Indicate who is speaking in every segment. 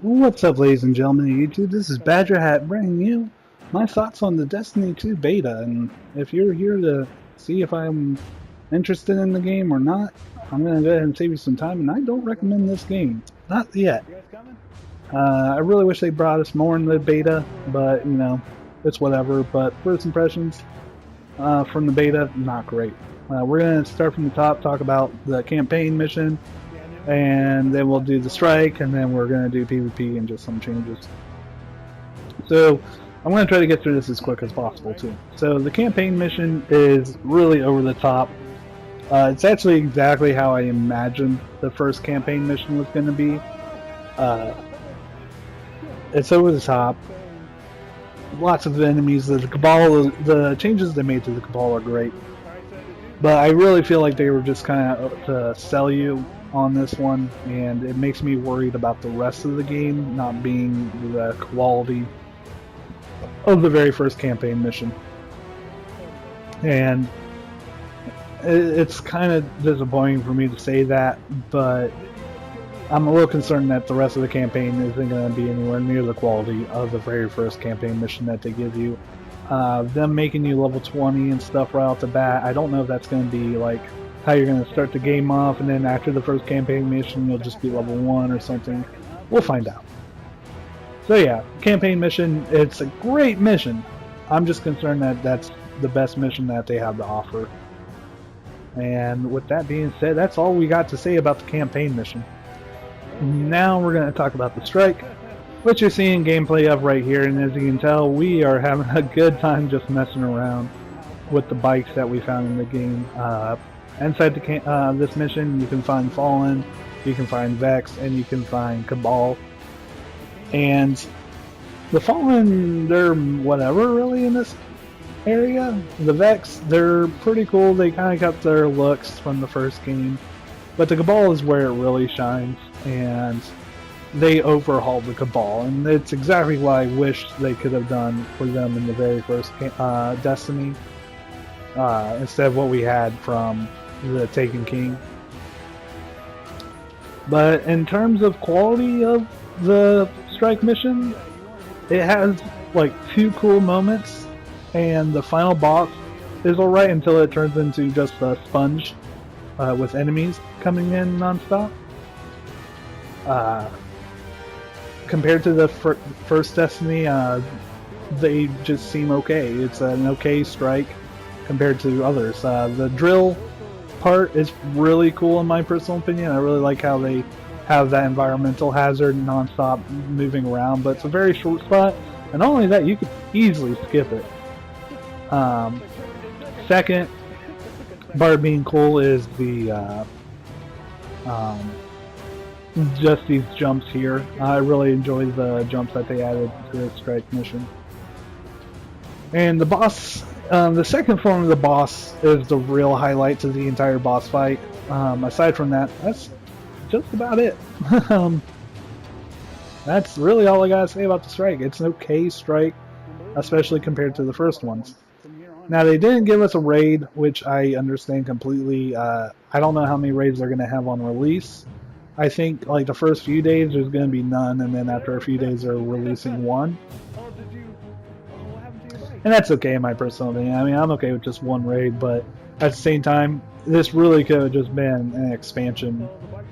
Speaker 1: What's up, ladies and gentlemen of YouTube? This is Badger Hat bringing you my thoughts on the Destiny 2 beta. And if you're here to see if I'm interested in the game or not, I'm going to go ahead and save you some time. And I don't recommend this game. Not yet. I really wish they brought us more in the beta, but, you know, it's whatever. But first impressions from the beta, not great. We're going to start from the top, talk about the campaign mission, and then we'll do the strike, and then we're going to do PvP and just some changes. So I'm going to try to get through this as quick as possible too. So the campaign mission is really over the top. It's actually exactly how I imagined the first campaign mission was going to be. It's over the top. Lots of enemies. The Cabal, the changes they made to the Cabal are great. But I really feel like they were just kind of to sell you on this one, and it makes me worried about the rest of the game not being the quality of the very first campaign mission. And it's kind of disappointing for me to say that, but I'm a little concerned that the rest of the campaign isn't going to be anywhere near the quality of the very first campaign mission that they give you. Them making you level 20 and stuff right off the bat, I don't know if that's going to be like how you're going to start the game off, and then after the first campaign mission you'll just be level 1 or something. We'll find out. So yeah, campaign mission, it's a great mission. I'm just concerned that that's the best mission that they have to offer. And with that being said, that's all we got to say about the campaign mission. Now we're going to talk about the strike, which you're seeing gameplay of right here, and as you can tell, we are having a good time just messing around with the bikes that we found in the game. Inside this mission, you can find Fallen, you can find Vex, and you can find Cabal. And the Fallen, they're whatever really in this area. The Vex, they're pretty cool. They kind of kept their looks from the first game. But the Cabal is where it really shines, and they overhauled the Cabal, and it's exactly what I wish they could have done for them in the very first Destiny, instead of what we had from the Taken King. But in terms of quality of the strike mission, it has like 2 cool moments, and the final boss is alright until it turns into just a sponge with enemies coming in non-stop. Compared to the first Destiny, they just seem okay. It's an okay strike compared to others. The drill part is really cool in my personal opinion. I really like how they have that environmental hazard non-stop moving around, but it's a very short spot, and not only that, you could easily skip it. Second part being cool is the just these jumps here. I really enjoy the jumps that they added to the strike mission. And the boss, the second form of the boss is the real highlight to the entire boss fight. Aside from that, that's just about it. That's really all I gotta say about the strike. It's an okay strike, especially compared to the first ones. Now, they didn't give us a raid, which I understand completely. I don't know how many raids they're going to have on release. I think like the first few days there's going to be none, and then after a few days they're releasing one. And that's okay in my personal opinion. I mean, I'm okay with just one raid, but at the same time, this really could have just been an expansion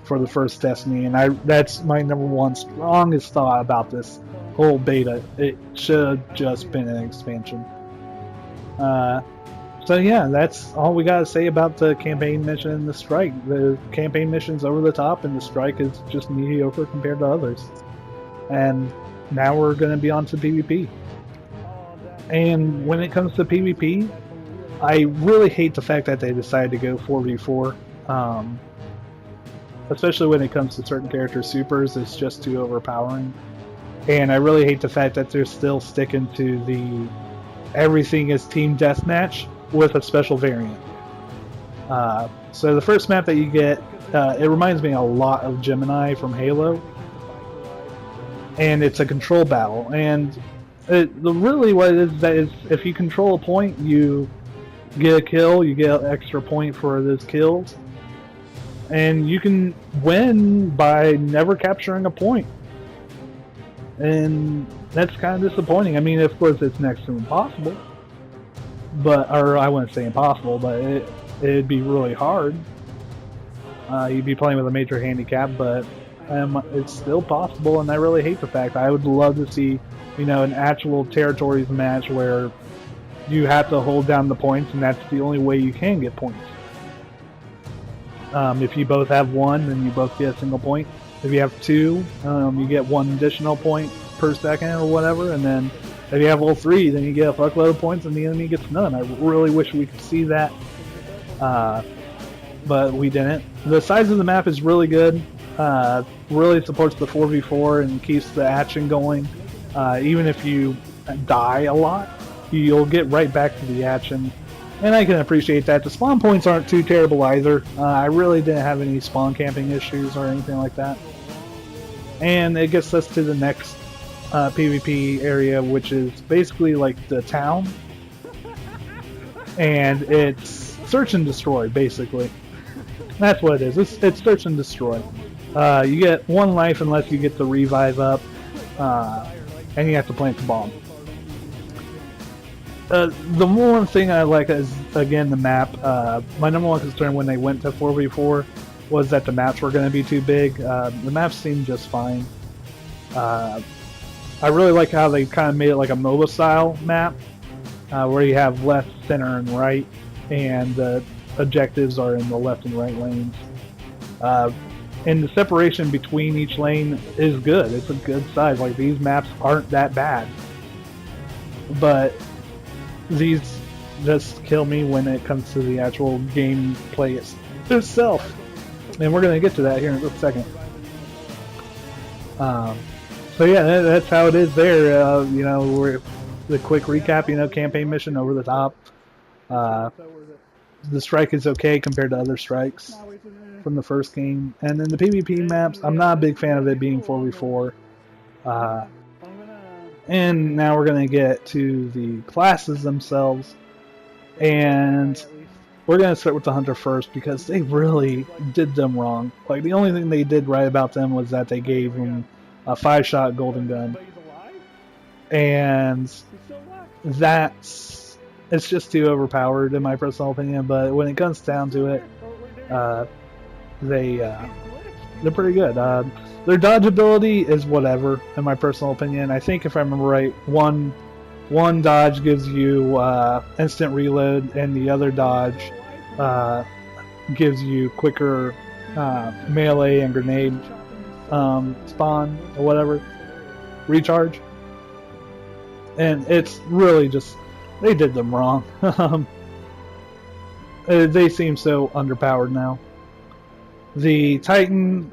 Speaker 1: for the first Destiny, and that's my #1 strongest thought about this whole beta. It should have just been an expansion. So yeah, that's all we gotta say about the campaign mission and the strike. The campaign mission's over the top, and the strike is just mediocre compared to others. And now we're gonna be on to PvP. And when it comes to PvP, I really hate the fact that they decided to go 4v4. Especially when it comes to certain character supers, it's just too overpowering. And I really hate the fact that they're still sticking to the everything is team deathmatch with a special variant. So the first map that you get, it reminds me a lot of Gemini from Halo, and it's a control battle. And really what it is, that is, if you control a point, you get a kill, you get an extra point for those kills, and you can win by never capturing a point. and that's kind of disappointing. I mean, of course, it's next to impossible, or I wouldn't say impossible, but it'd be really hard. You'd be playing with a major handicap, but it's still possible, and I really hate the fact I would love to see, an actual territories match where you have to hold down the points, and that's the only way you can get points. If you both have one, then you both get a single point. If you have two, you get one additional point per second or whatever, and then if you have all three, then you get a fuckload of points and the enemy gets none. I really wish we could see that, but we didn't. The size of the map is really good. Really supports the 4v4 and keeps the action going. Even if you die a lot, you'll get right back to the action. And I can appreciate that. The spawn points aren't too terrible either. I really didn't have any spawn camping issues or anything like that. And it gets us to the next PvP area, which is basically like the town. And it's search and destroy, basically. That's what it is. It's search and destroy. You get one life unless you get the revive up, and you have to plant the bomb. The one thing I like is, again, the map. My number one concern when they went to 4v4 was that the maps were going to be too big. The maps seemed just fine. I really like how they kind of made it like a MOBA style map, where you have left, center, and right, and the objectives are in the left and right lanes. And the separation between each lane is good. It's a good size. Like, these maps aren't that bad. But these just kill me when it comes to the actual gameplay itself. And we're going to get to that here in a second. So yeah, that's how it is there. We're the quick recap, campaign mission over the top. The strike is okay compared to other strikes from the first game. And then the PvP maps, I'm not a big fan of it being 4v4. And now we're going to get to the classes themselves. And we're going to start with the Hunter first because they really did them wrong. Like, the only thing they did right about them was that they gave them a 5-shot golden gun. And it's just too overpowered in my personal opinion. But when it comes down to it, they're pretty good. Their dodge ability is whatever, in my personal opinion. I think if I remember right, one dodge gives you instant reload, and the other dodge gives you quicker melee and grenade spawn or whatever recharge. And it's really just, they did them wrong. They seem so underpowered now. The Titan,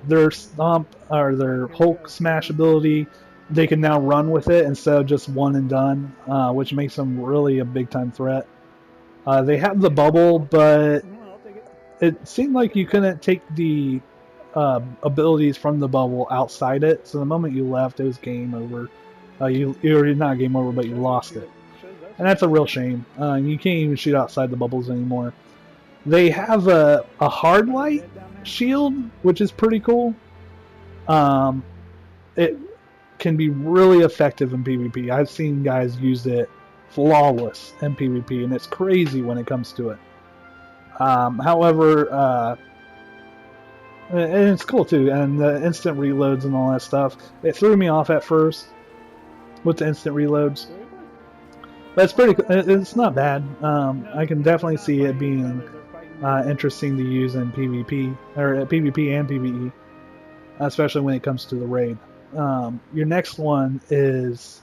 Speaker 1: their Stomp, or their Hulk Smash ability, they can now run with it instead of just one and done, which makes them really a big time threat. They have the bubble, but it seemed like you couldn't take the abilities from the bubble outside it, so the moment you left, it was game over. You're not game over, but you lost it. And that's a real shame. You can't even shoot outside the bubbles anymore. They have a hard light shield, which is pretty cool. It can be really effective in PvP. I've seen guys use it flawless in PvP, and it's crazy when it comes to it. However, and it's cool too, and the instant reloads and all that stuff. It threw me off at first with the instant reloads. But it's pretty. It's not bad. I can definitely see it being interesting to use in PvP, or PvP and PvE, especially when it comes to the raid. Your next one is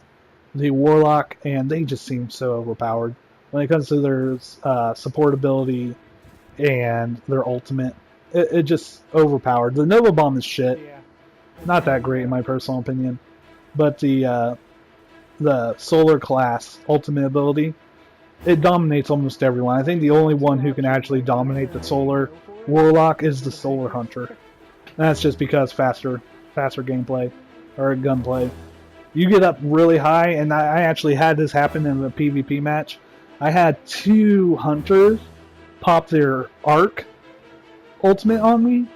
Speaker 1: the Warlock, and they just seem so overpowered when it comes to their support ability and their ultimate. It just overpowered. The Nova Bomb is shit. Not that great in my personal opinion, but the Solar class ultimate ability, it dominates almost everyone. I think the only one who can actually dominate the Solar Warlock is the Solar Hunter. And that's just because faster gameplay or gunplay. You get up really high, and I actually had this happen in a PvP match. I had 2 Hunters pop their Arc ultimate on me,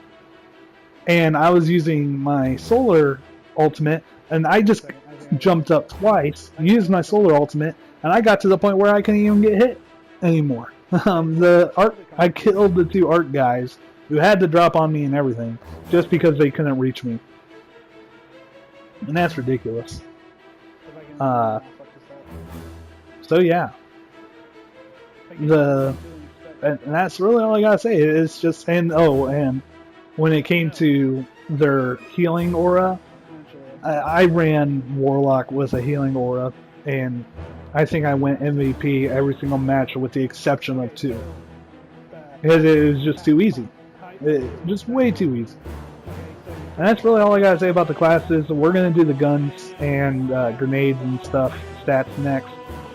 Speaker 1: and I was using my Solar ultimate, and I just jumped up twice, used my solar ultimate, and I got to the point where I couldn't even get hit anymore. I killed the 2 Arc guys who had to drop on me and everything just because they couldn't reach me, and that's ridiculous. So yeah, and that's really all I gotta say. It's just and when it came to their healing aura, I ran Warlock with a healing aura, and I think I went MVP every single match with the exception of 2. Because it was just too easy. Just way too easy. And that's really all I gotta say about the classes. We're gonna do the guns and grenades and stuff, stats next,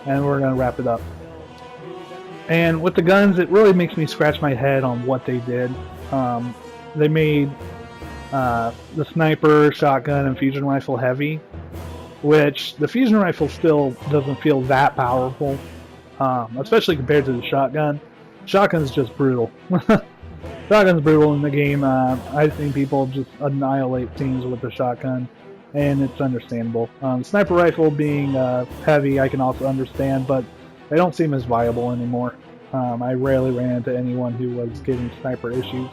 Speaker 1: and we're gonna wrap it up. And with the guns, it really makes me scratch my head on what they did. They made the sniper, shotgun, and fusion rifle heavy, which the fusion rifle still doesn't feel that powerful, especially compared to the shotgun. Shotgun's just brutal. Shotgun's brutal in the game. I think people just annihilate teams with the shotgun, and it's understandable. Sniper rifle being heavy, I can also understand, but they don't seem as viable anymore. I rarely ran into anyone who was getting sniper issues.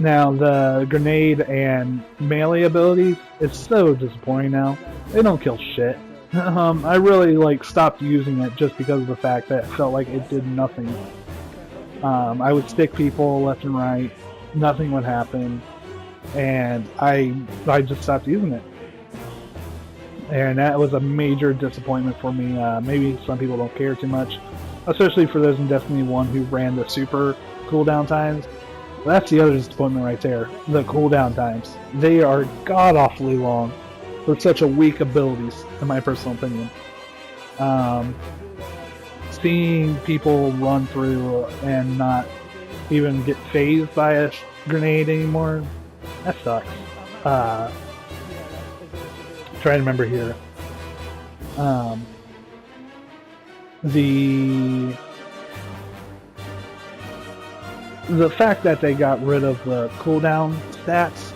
Speaker 1: Now, the grenade and melee abilities, it's so disappointing now. They don't kill shit. I really stopped using it just because of the fact that it felt like it did nothing. I would stick people left and right, nothing would happen, and I just stopped using it. And that was a major disappointment for me. Maybe some people don't care too much, especially for those in Destiny 1 who ran the super cooldown times. That's the other disappointment right there. The cooldown times. They are god-awfully long for such a weak abilities, in my personal opinion. Seeing people run through and not even get phased by a grenade anymore, that sucks. Try to remember here. The fact that they got rid of the cooldown stats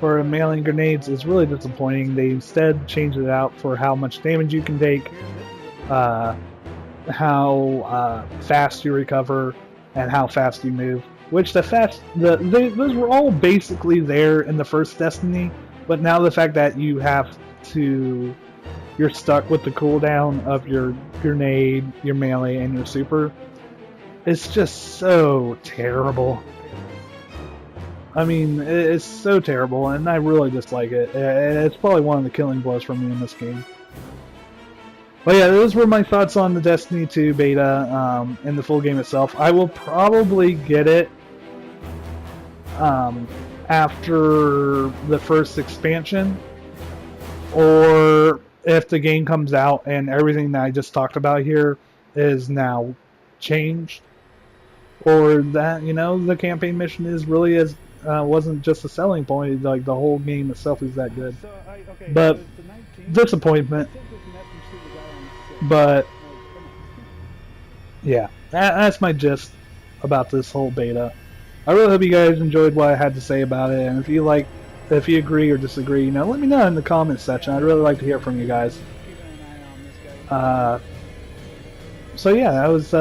Speaker 1: for mailing grenades is really disappointing. They instead changed it out for how much damage you can take, how fast you recover, and how fast you move. Which those were all basically there in the first Destiny, but now the fact that you're stuck with the cooldown of your grenade, your melee, and your super, it's just so terrible. I mean, it's so terrible, and I really dislike it. It's probably one of the killing blows for me in this game. But yeah, those were my thoughts on the Destiny 2 beta and the full game itself. I will probably get it after the first expansion, or if the game comes out and everything that I just talked about here is now changed, or that, the campaign mission is really wasn't just a selling point, like the whole game itself is that good. But disappointment. But yeah, that's my gist about this whole beta. I really hope you guys enjoyed what I had to say about it, and if you agree or disagree, let me know in the comments section. I'd really like to hear from you guys. So yeah, that was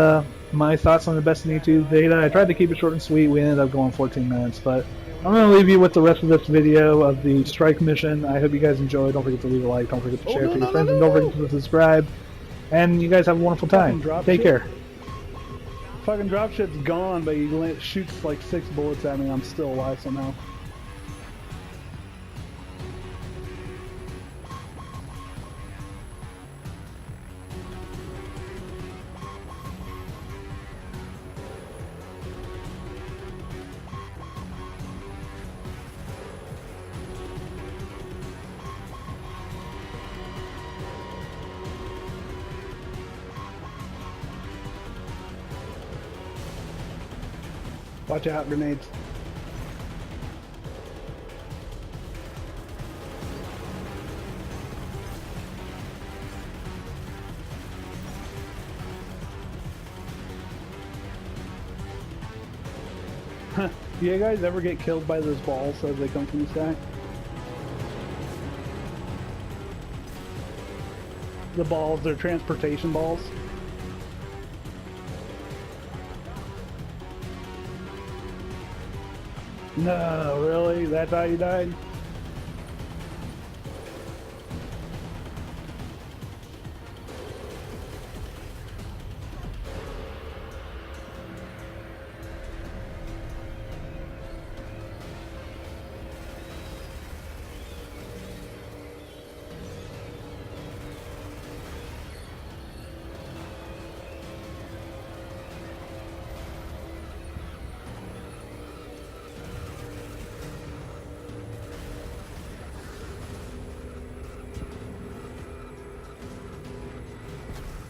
Speaker 1: my thoughts on the Destiny 2 beta. I tried to keep it short and sweet. We ended up going 14 minutes, but I'm going to leave you with the rest of this video of the strike mission. I hope you guys enjoyed. Don't forget to leave a like. Don't forget to share it to your friends, and don't forget to subscribe. And you guys have a wonderful time. Take care.
Speaker 2: Fucking dropship's gone, but he shoots like 6 bullets at me. I'm still alive somehow. Watch out, grenades. Huh. Do you guys ever get killed by those balls as they come from the sky? The balls, they're transportation balls. No, really? That's how you died?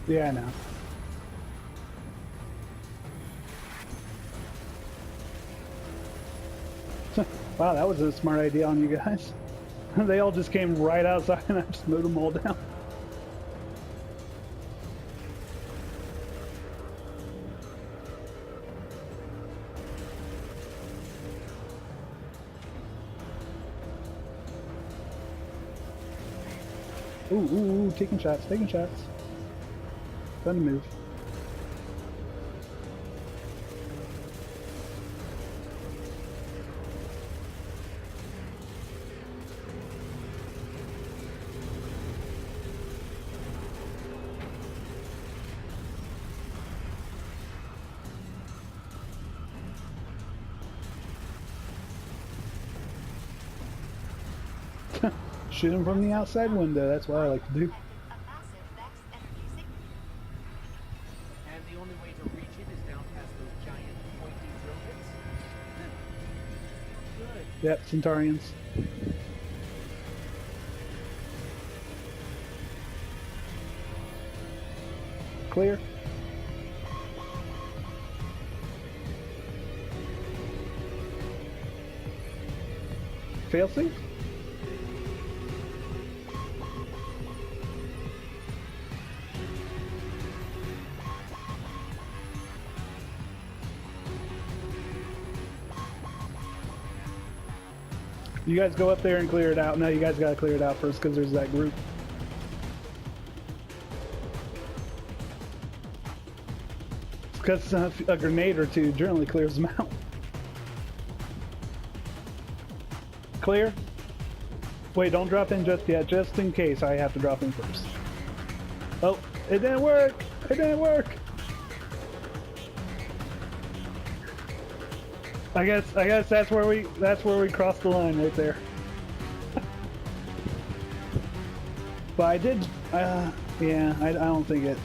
Speaker 2: Yeah, I know. Wow, that was a smart idea on you guys. They all just came right outside and I just mowed them all down. Ooh, taking shots, taking shots. Time to move. Shoot him from the outside window, that's what I like to do.
Speaker 3: And the only way to reach it is down past those giant pointy drill bits? Good.
Speaker 2: Yep, Centaurians. Clear. Failsafe? You guys go up there and clear it out. No, you guys gotta clear it out first because there's that group. Because a grenade or two generally clears them out. Clear? Wait, don't drop in just yet, just in case I have to drop in first. Oh, it didn't work! It didn't work! I guess that's where we crossed the line right there. But I did, yeah, I don't think it.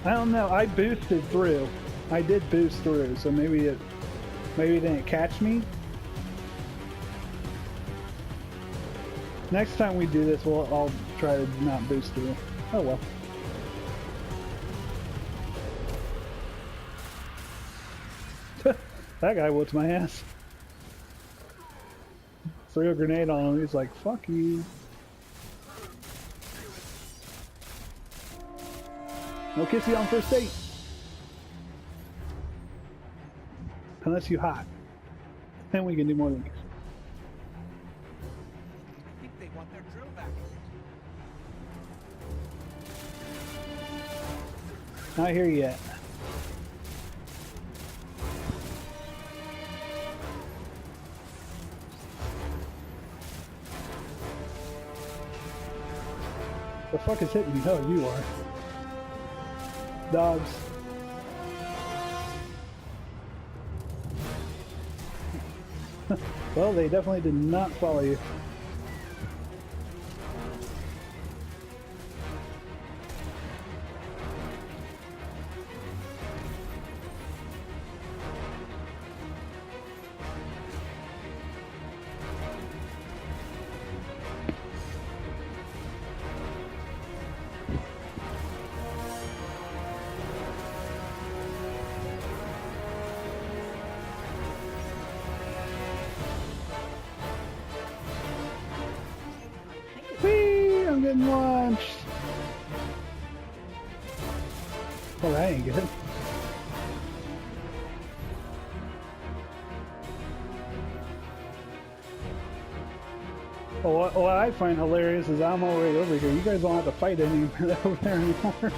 Speaker 2: I don't know. I boosted through. I did boost through, so maybe it didn't catch me. Next time we do this, I'll try to not boost through. Oh well. That guy whooped my ass. Threw a grenade on him, he's like, fuck you. No kissy on first date. Unless you hot. Then we can do more than kiss.
Speaker 3: I think they want their drill back.
Speaker 2: Not here yet. The fuck is hitting me? Oh, you are. Dogs. Well, they definitely did not follow you. Whee! I'm getting launched. Well, that ain't good. Well, what I find hilarious is I'm already over here. You guys don't have to fight any over there anymore.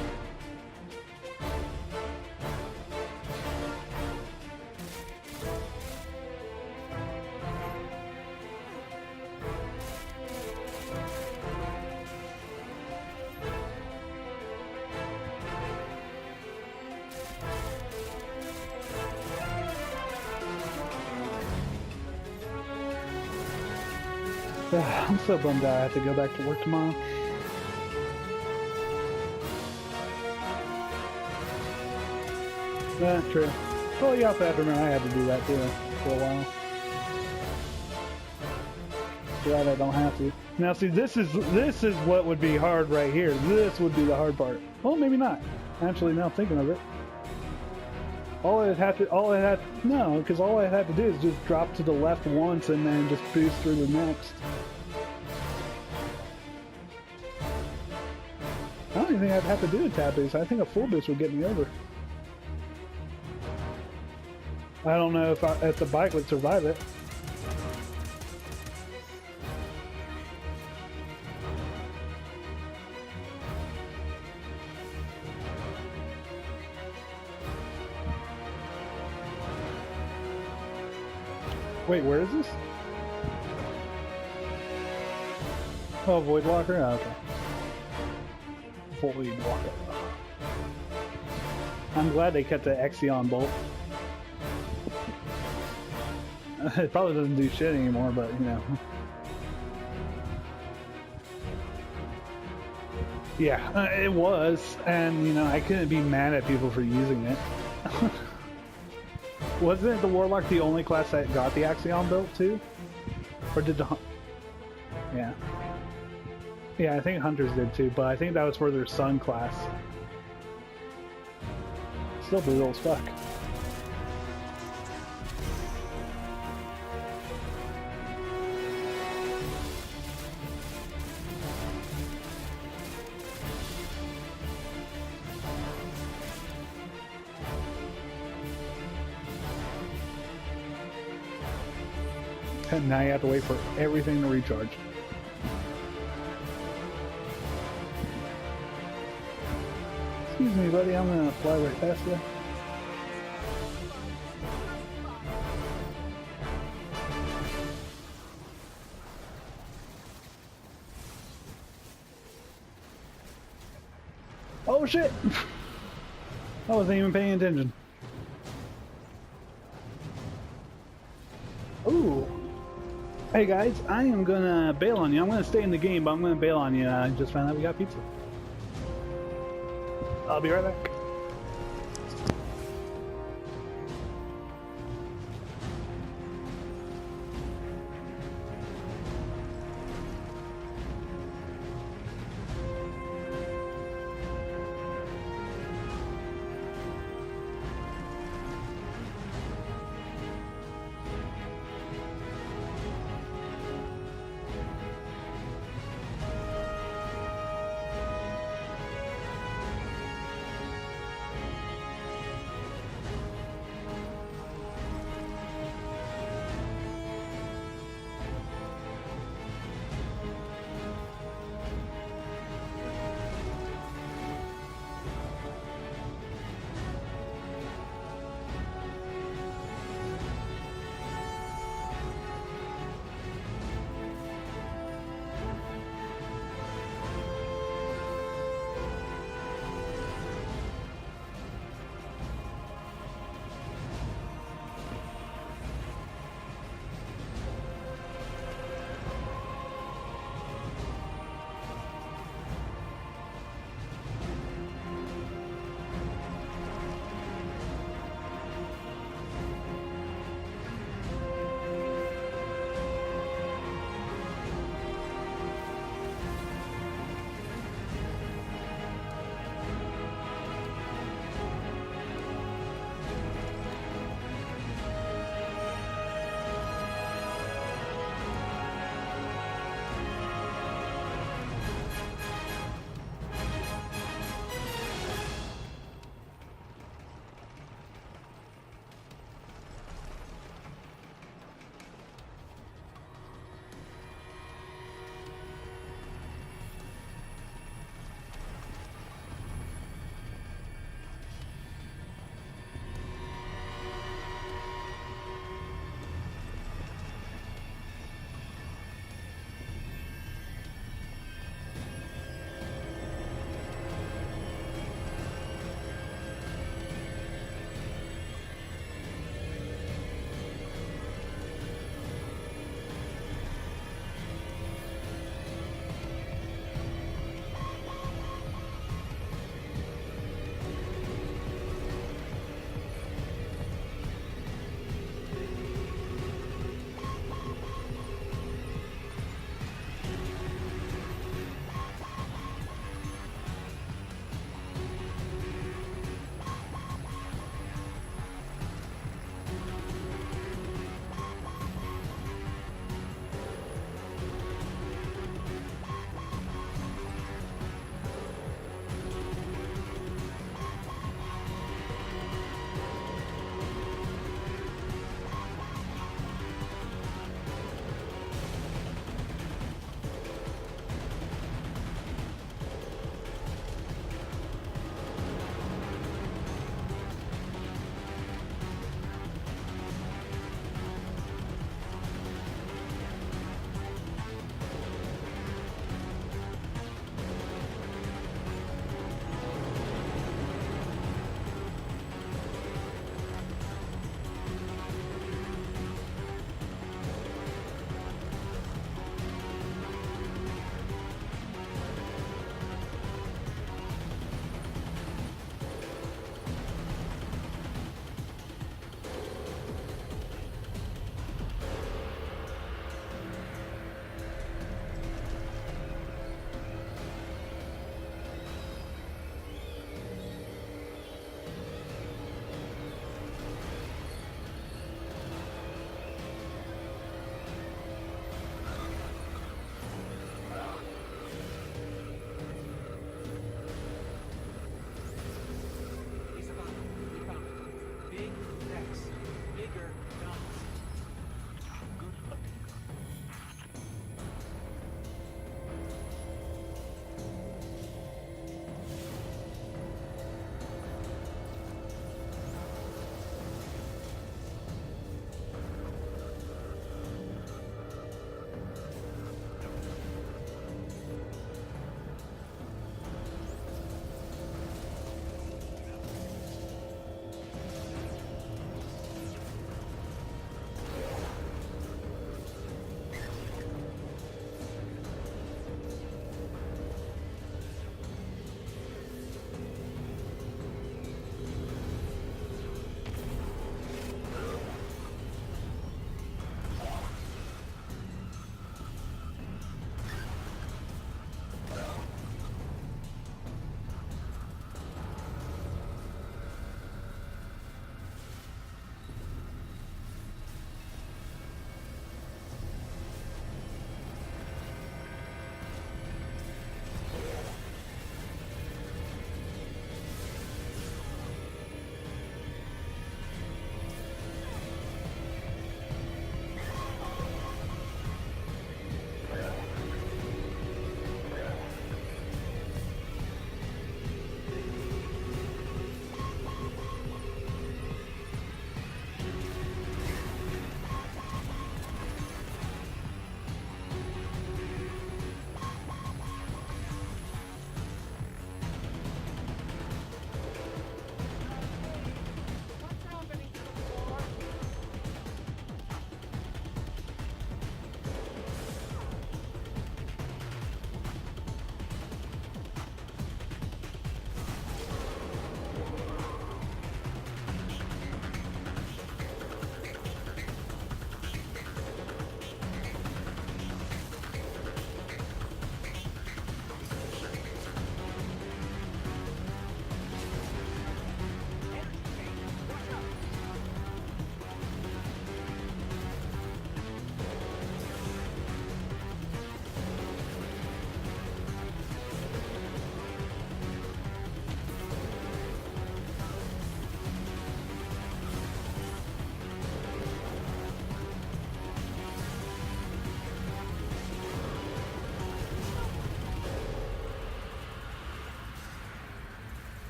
Speaker 2: I'm so bummed out I have to go back to work tomorrow. Yeah, true. Well, you also have to remember I had to do that too for a while. Glad I don't have to. Now, see, this is what would be hard right here. This would be the hard part. Well, maybe not. Actually, now thinking of it, all I had to do is just drop to the left once and then just boost through the next. I don't even think I'd have to do a tap boost. I think a full boost would get me over. I don't know if the bike would survive it. Wait, where is this? Oh, Void Walker? Oh, okay. Void Walker. I'm glad they kept the Exion bolt. It probably doesn't do shit anymore, but you know. Yeah, it was, and you know, I couldn't be mad at people for using it. Wasn't the Warlock the only class that got the Axion built too? Or did the... Yeah. Yeah, I think Hunters did too, but I think that was for their Sun class. Still brutal as fuck. And now you have to wait for everything to recharge. Excuse me, buddy, I'm gonna fly right past you. Oh shit! I wasn't even paying attention. Ooh. Hey guys, I am gonna bail on you. I'm gonna stay in the game, but I'm gonna bail on you. I just found out we got pizza. I'll be right back.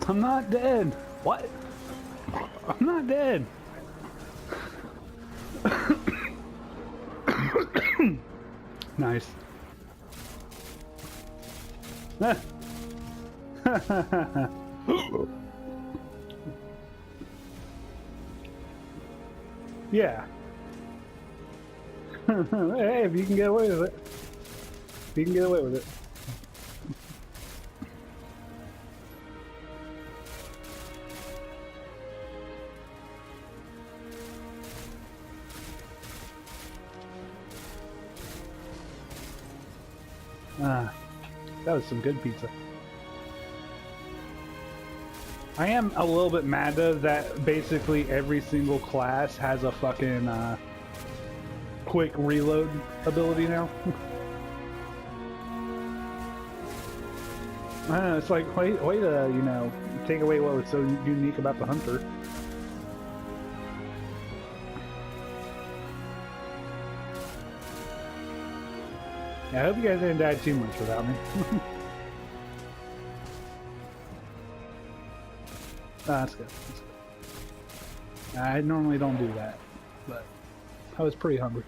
Speaker 2: I'm not dead. What? I'm not dead. Nice. Yeah. Hey, if you can get away with it. If you can get away with it. That was some good pizza. I am a little bit mad though that basically every single class has a fucking quick reload ability now. I don't know, it's like way to, you know, take away what was so unique about the Hunter. Yeah, I hope you guys didn't die too much without me. That's good. That's good. I normally don't do that, but I was pretty hungry.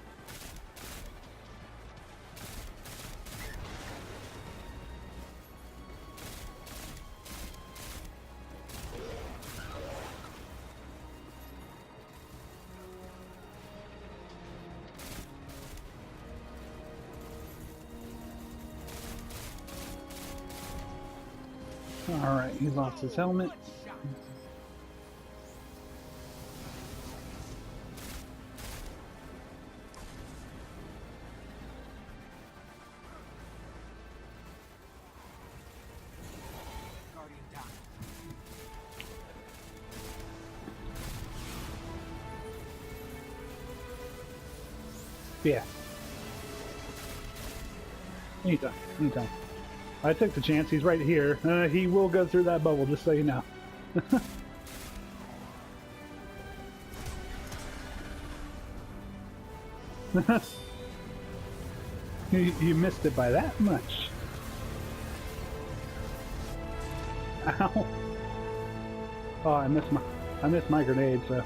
Speaker 2: Alright, he lost his helmet.
Speaker 3: Guardian down.
Speaker 2: Yeah. Anytime. Anytime. I took the chance. He's right here. He will go through that bubble, just so you know. You missed it by that much. Ow. Oh, I missed my grenade, so.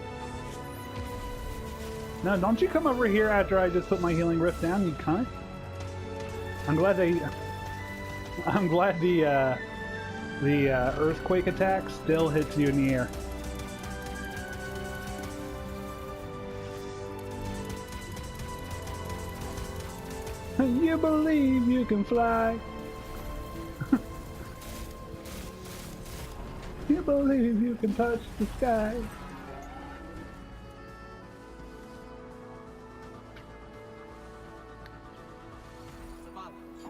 Speaker 2: No, don't you come over here after I just put my healing rift down, you cunt. I'm glad the earthquake attack still hits you in the air. You believe you can fly. You believe you can touch the sky.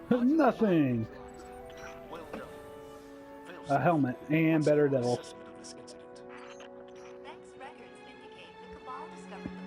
Speaker 2: Nothing.
Speaker 4: Well done.
Speaker 2: A helmet and better devil.
Speaker 4: Assessment of this incident.
Speaker 5: Vex records indicate the Cabal discovered the